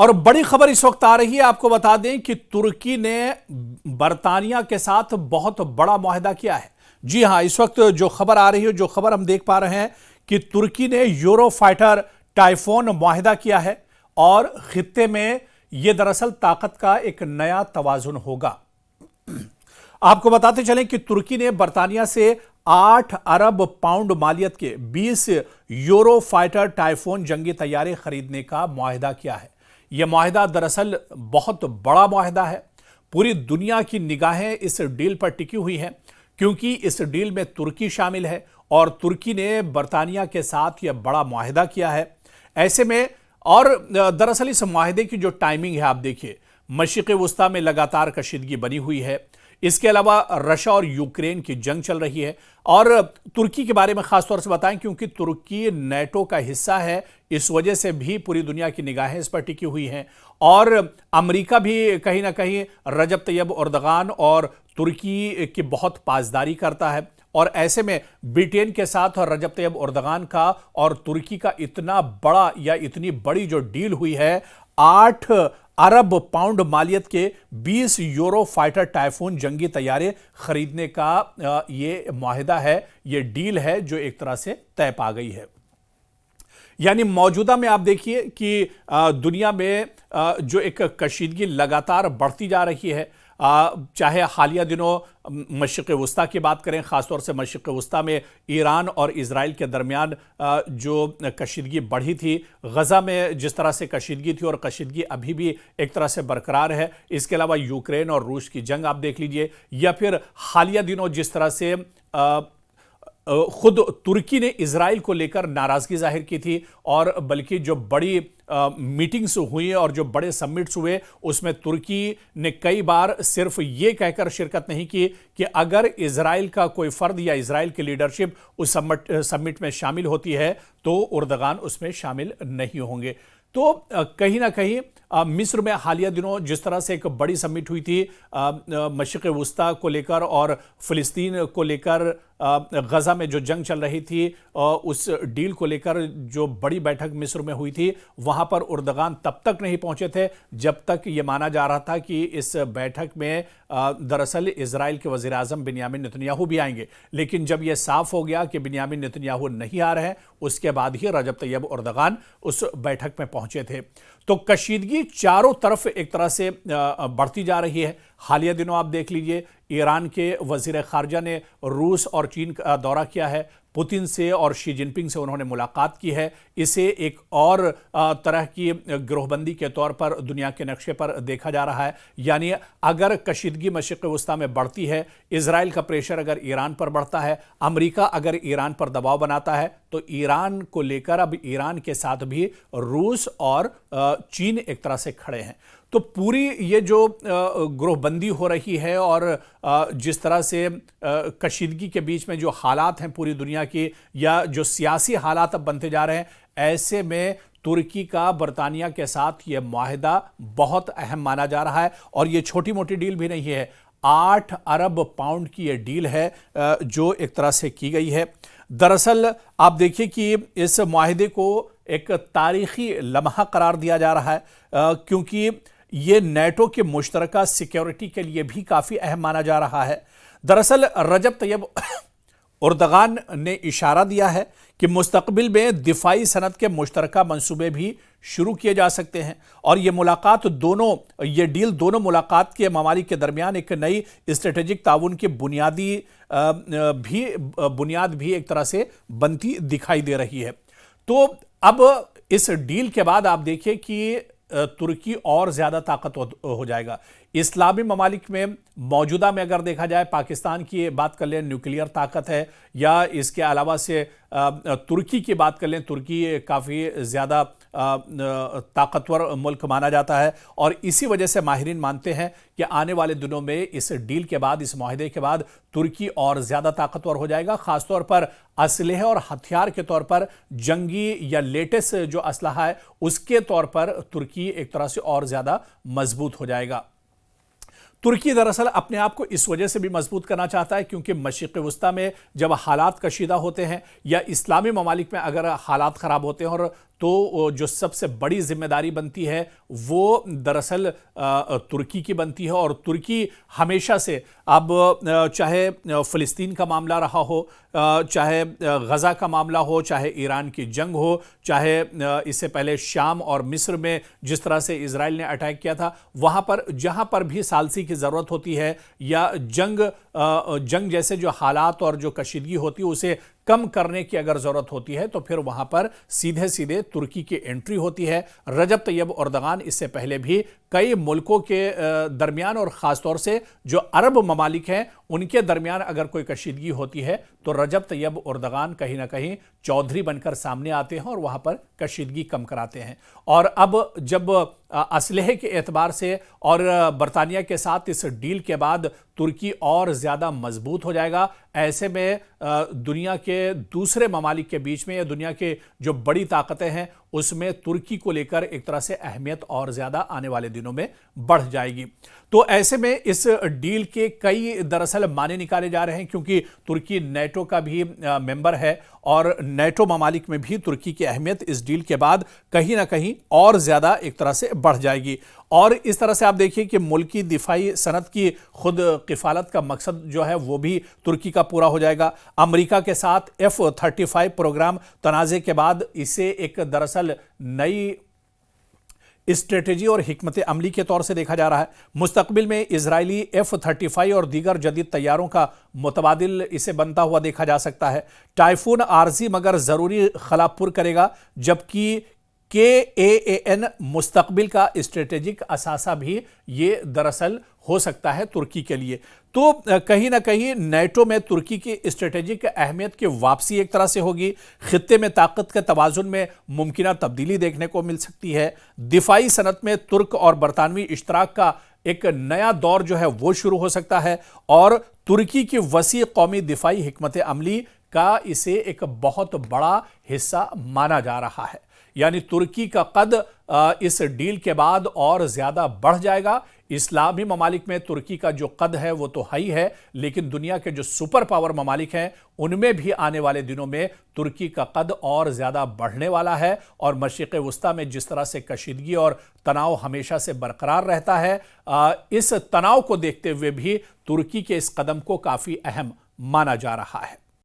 और बड़ी खबर इस वक्त आ रही है, आपको बता दें कि तुर्की ने बरतानिया के साथ बहुत बड़ा मुआहदा किया है। जी हां, इस वक्त जो खबर आ रही है, जो खबर हम देख पा रहे हैं कि तुर्की ने यूरो फाइटर टाइफोन मुआहदा किया है और खित्ते में यह दरअसल ताकत का एक नया तवाजुन होगा। आपको बताते चलें कि तुर्की ने बरतानिया से 8 अरब पाउंड मालियत के 20 यूरो फाइटर टाइफोन जंगी तैयारे खरीदने का मुआहदा किया है। यह मुआहदा दरअसल बहुत बड़ा मुआहदा है। पूरी दुनिया की निगाहें इस डील पर टिकी हुई हैं क्योंकि इस डील में तुर्की शामिल है और तुर्की ने बरतानिया के साथ यह बड़ा मुआहदा किया है। ऐसे में और दरअसल इस मुआहदे की जो टाइमिंग है, आप देखिए, मशरिक़ वुस्ता में लगातार कशीदगी बनी हुई है। इसके अलावा रशिया और यूक्रेन की जंग चल रही है और तुर्की के बारे में खासतौर से बताएं क्योंकि तुर्की नेटो का हिस्सा है, इस वजह से भी पूरी दुनिया की निगाहें इस पर टिकी हुई हैं। और अमेरिका भी कहीं ना कहीं रजब तैयब एर्दोगान और तुर्की की बहुत पासदारी करता है और ऐसे में ब्रिटेन के साथ और रजब तैयब एर्दोगान का और तुर्की का इतना बड़ा या इतनी बड़ी जो डील हुई है, 8 अरब पाउंड मालियत के 20 यूरो फाइटर टाइफून जंगी तैयारे खरीदने का ये मुआहदा है, ये डील है जो एक तरह से तय पा गई है। यानी मौजूदा में आप देखिए कि दुनिया में जो एक कशीदगी लगातार बढ़ती जा रही है, चाहे हालिया दिनों मशरिक़ वुस्ता की बात करें, ख़ासतौर से मशरिक़ वुस्ता में ईरान और इजराइल के दरमियान जो कशीदगी बढ़ी थी, गज़ा में जिस तरह से कशीदगी थी और कशीदगी अभी भी एक तरह से बरकरार है। इसके अलावा यूक्रेन और रूस की जंग आप देख लीजिए, या फिर हालिया दिनों जिस तरह से खुद तुर्की ने इजराइल को लेकर नाराजगी जाहिर की थी और बल्कि जो बड़ी मीटिंग्स हुई और जो बड़े समिट्स हुए उसमें तुर्की ने कई बार सिर्फ ये कहकर शिरकत नहीं की कि अगर इजराइल का कोई फर्द या इजराइल की लीडरशिप उस समिट में शामिल होती है तो एर्दोगान उसमें शामिल नहीं होंगे। तो कहीं ना कहीं मिस्र में हालिया दिनों जिस तरह से एक बड़ी समिट हुई थी मशरिक़ वुस्ता को लेकर और फ़िलिस्तीन को लेकर, गज़ा में जो जंग चल रही थी उस डील को लेकर जो बड़ी बैठक मिस्र में हुई थी, वहाँ पर एर्दोगान तब तक नहीं पहुँचे थे जब तक ये माना जा रहा था कि इस बैठक में दरअसल इजराइल के वज़ीर आज़म बिन्यामिन नेतन्याहू भी आएंगे। लेकिन जब यह साफ हो गया कि बिन्यामिन नेतन्याहू नहीं आ रहे हैं, उसके बाद ही रजब तैयब एर्दोगान उस बैठक में पहुंचे थे। तो कशीदगी चारों तरफ एक तरह से बढ़ती जा रही है। हालिया दिनों आप देख लीजिए, ईरान के वज़ीर ख़ारजा ने रूस और चीन का दौरा किया है, पुतिन से और शी जिनपिंग से उन्होंने मुलाकात की है। इसे एक और तरह की गिरोहबंदी के तौर पर दुनिया के नक्शे पर देखा जा रहा है। यानी अगर कशीदगी मशरिक़ वुस्ता में बढ़ती है, इजराइल का प्रेशर अगर ईरान पर बढ़ता है, अमेरिका अगर ईरान पर दबाव बनाता है, तो ईरान को लेकर अब ईरान के साथ भी रूस और चीन एक तरह से खड़े हैं। तो पूरी ये जो गिरोहबंदी हो रही है और जिस तरह से कशीदगी के बीच में जो हालात हैं पूरी दुनिया की, या जो सियासी हालात अब बनते जा रहे हैं, ऐसे में तुर्की का बरतानिया के साथ ये मुआहदा बहुत अहम माना जा रहा है। और ये छोटी मोटी डील भी नहीं है, 8 अरब पाउंड की ये डील है जो एक तरह से की गई है। दरअसल आप देखिए कि इस मुआहदे को एक तारीखी लम्हा करार दिया जा रहा है क्योंकि ये नेटो के मुश्तरका सिक्योरिटी के लिए भी काफ़ी अहम माना जा रहा है। दरअसल रजब तैयब एर्दोगान ने इशारा दिया है कि मुस्तकबिल में दिफाई सनत के मुश्तरका मंसूबे भी शुरू किए जा सकते हैं और ये डील दोनों मुलाकात के ममालिक के दरमियान एक नई स्ट्रेटेजिक ताउन की बुनियाद भी एक तरह से बनती दिखाई दे रही है। तो अब इस डील के बाद आप देखिए कि तुर्की और ज़्यादा ताकतवर हो जाएगा। इस्लामी ममालिक में मौजूदा में अगर देखा जाए, पाकिस्तान की बात कर लें, न्यूक्लियर ताकत है, या इसके अलावा से तुर्की की बात कर लें, तुर्की काफ़ी ज़्यादा ताकतवर मुल्क माना जाता है और इसी वजह से माहिरीन मानते हैं कि आने वाले दिनों में इस डील के बाद, इस मुआहदे के बाद तुर्की और ज़्यादा ताकतवर हो जाएगा। ख़ासतौर पर असलहे और हथियार के तौर पर, जंगी या लेटेस्ट जो असलहा है उसके तौर पर तुर्की एक तरह से और ज़्यादा मजबूत हो जाएगा। तुर्की दरअसल अपने आप को इस वजह से भी मजबूत करना चाहता है क्योंकि मशरिक़ वुस्ता में जब हालात कशीदा होते हैं या इस्लामी ममालिक में अगर हालात ख़राब होते हैं और तो जो सबसे बड़ी जिम्मेदारी बनती है वो दरअसल तुर्की की बनती है। और तुर्की हमेशा से, अब चाहे फ़िलिस्तीन का मामला रहा हो, चाहे गज़ा का मामला हो, चाहे ईरान की जंग हो, चाहे इससे पहले शाम और मिस्र में जिस तरह से इजराइल ने अटैक किया था, वहाँ पर जहाँ पर भी सालसी की ज़रूरत होती है या जंग जैसे जो हालात और जो कशीदगी होती है उसे कम करने की अगर ज़रूरत होती है, तो फिर वहाँ पर सीधे सीधे तुर्की की एंट्री होती है। रजब तैयब एर्दोगान इससे पहले भी कई मुल्कों के दरमियान और ख़ासतौर से जो अरब ममालिक हैं उनके दरमियान अगर कोई कशीदगी होती है तो रजब तैयब एर्दोगान कहीं ना कहीं चौधरी बनकर सामने आते हैं और वहाँ पर कशीदगी कम कराते हैं। और अब जब असलहे के एतबार से और बरतानिया के साथ इस डील के बाद तुर्की और ज़्यादा मजबूत हो जाएगा, ऐसे में दुनिया के दूसरे ममालिक के बीच में या दुनिया के जो बड़ी ताकतें हैं उसमें तुर्की को लेकर एक तरह से अहमियत और ज़्यादा आने वाले दिनों में बढ़ जाएगी। तो ऐसे में इस डील के कई दरअसल माने निकाले जा रहे हैं, क्योंकि तुर्की नेटो का भी मेंबर है और नेटो ममालिक में भी तुर्की की अहमियत इस डील के बाद कहीं ना कहीं और ज़्यादा एक तरह से बढ़ जाएगी। और इस तरह से आप देखिए कि मुल्की दिफाई सनत की खुद किफ़ालत का मकसद जो है वो भी तुर्की का पूरा हो जाएगा। अमेरिका के साथ F-35 प्रोग्राम तनाज़े के बाद इसे एक दरअसल नई स्ट्रेटेजी और हिकमत अमली के तौर से देखा जा रहा है। मुस्तकबिल में इजरायली F-35 और दीगर जदीद तैयारों का मुतबादिल इसे बनता हुआ देखा जा सकता है। टाइफून आर्जी मगर ज़रूरी खलापुर करेगा, जबकि KAAN मुस्तकबिल का स्ट्रेटेजिक असासा भी ये दरअसल हो सकता है तुर्की के लिए। तो कहीं ना कहीं नेटो में तुर्की की स्ट्रेटेजिक अहमियत की वापसी एक तरह से होगी। खित्ते में ताकत के तवाजुन में मुमकिन तब्दीली देखने को मिल सकती है। दिफाई सनत में तुर्क और बरतानवी इश्तराक का एक नया दौर जो है वो शुरू हो सकता है और तुर्की की वसी कौमी दिफाई हिकमत अमली का इसे एक बहुत बड़ा हिस्सा माना जा रहा है। यानी तुर्की का कद इस डील के बाद और ज़्यादा बढ़ जाएगा। इस्लामी ममालिक में तुर्की का जो कद है वो तो ही है, लेकिन दुनिया के जो सुपर पावर ममालिक हैं उनमें भी आने वाले दिनों में तुर्की का कद और ज़्यादा बढ़ने वाला है। और मशरिक़ वस्ता में जिस तरह से कशीदगी और तनाव हमेशा से बरकरार रहता है, इस तनाव को देखते हुए भी तुर्की के इस कदम को काफ़ी अहम माना जा रहा है।